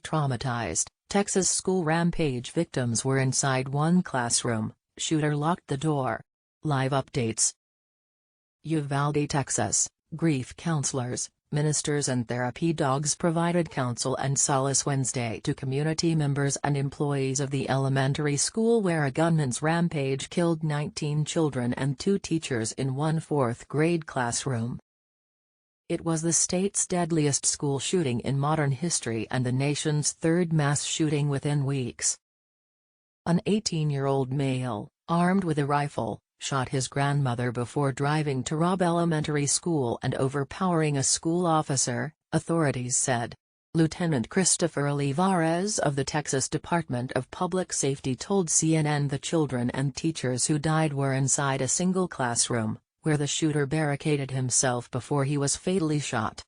Traumatized Texas school rampage victims were inside one classroom, shooter locked the door. Live updates. Uvalde, Texas, grief counselors, ministers and therapy dogs provided counsel and solace Wednesday to community members and employees of the elementary school where a gunman's rampage killed 19 children and 2 teachers in one fourth-grade classroom. It was the state's deadliest school shooting in modern history and the nation's third mass shooting within weeks. An 18-year-old male, armed with a rifle, shot his grandmother before driving to rob elementary school and overpowering a school officer, authorities said. Lieutenant Christopher Olivares of the Texas Department of Public Safety told CNN the children and teachers who died were inside a single classroom, where the shooter barricaded himself before he was fatally shot.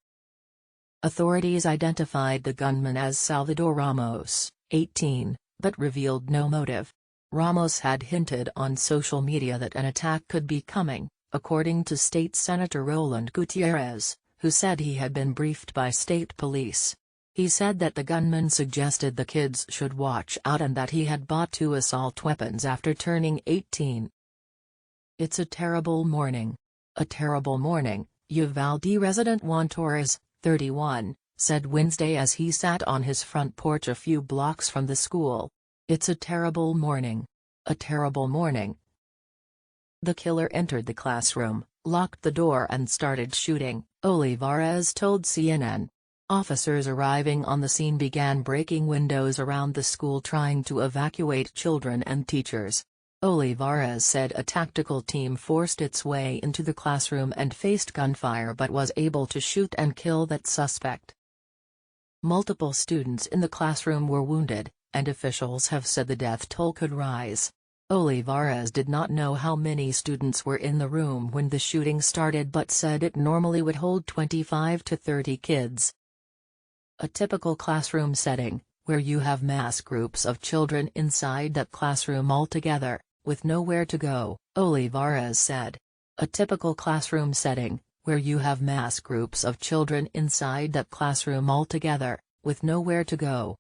Authorities identified the gunman as Salvador Ramos, 18, but revealed no motive. Ramos had hinted on social media that an attack could be coming, according to State Senator Roland Gutierrez, who said he had been briefed by state police. He said that the gunman suggested the kids should watch out and that he had bought 2 assault weapons after turning 18. It's a terrible morning. A terrible morning, Uvalde resident Juan Torres, 31, said Wednesday as he sat on his front porch a few blocks from the school. It's a terrible morning. A terrible morning. The killer entered the classroom, locked the door and started shooting, Olivares told CNN. Officers arriving on the scene began breaking windows around the school trying to evacuate children and teachers. Olivares said a tactical team forced its way into the classroom and faced gunfire but was able to shoot and kill that suspect. Multiple students in the classroom were wounded, and officials have said the death toll could rise. Olivares did not know how many students were in the room when the shooting started but said it normally would hold 25 to 30 kids. A typical classroom setting, where you have mass groups of children inside that classroom altogether, with nowhere to go, Olivares said. A typical classroom setting, where you have mass groups of children inside that classroom altogether, with nowhere to go.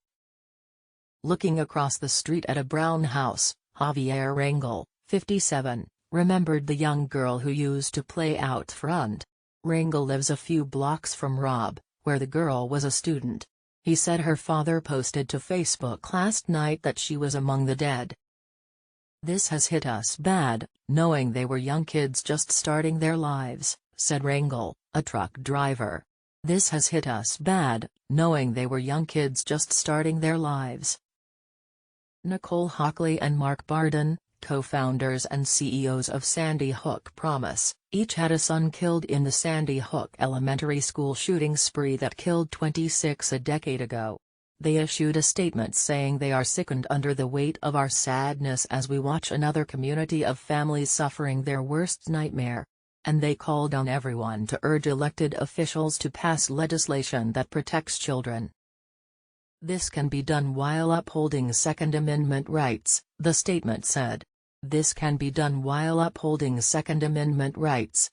Looking across the street at a brown house, Javier Rangel, 57, remembered the young girl who used to play out front. Rangel lives a few blocks from Rob, where the girl was a student. He said her father posted to Facebook last night that she was among the dead. This has hit us bad, knowing they were young kids just starting their lives, said Rangel, a truck driver. This has hit us bad, knowing they were young kids just starting their lives. Nicole Hockley and Mark Barden, co-founders and CEOs of Sandy Hook Promise, each had a son killed in the Sandy Hook elementary school shooting spree that killed 26 a decade ago. They issued a statement saying they are sickened under the weight of our sadness as we watch another community of families suffering their worst nightmare. And they called on everyone to urge elected officials to pass legislation that protects children. This can be done while upholding Second Amendment rights, the statement said. This can be done while upholding Second Amendment rights,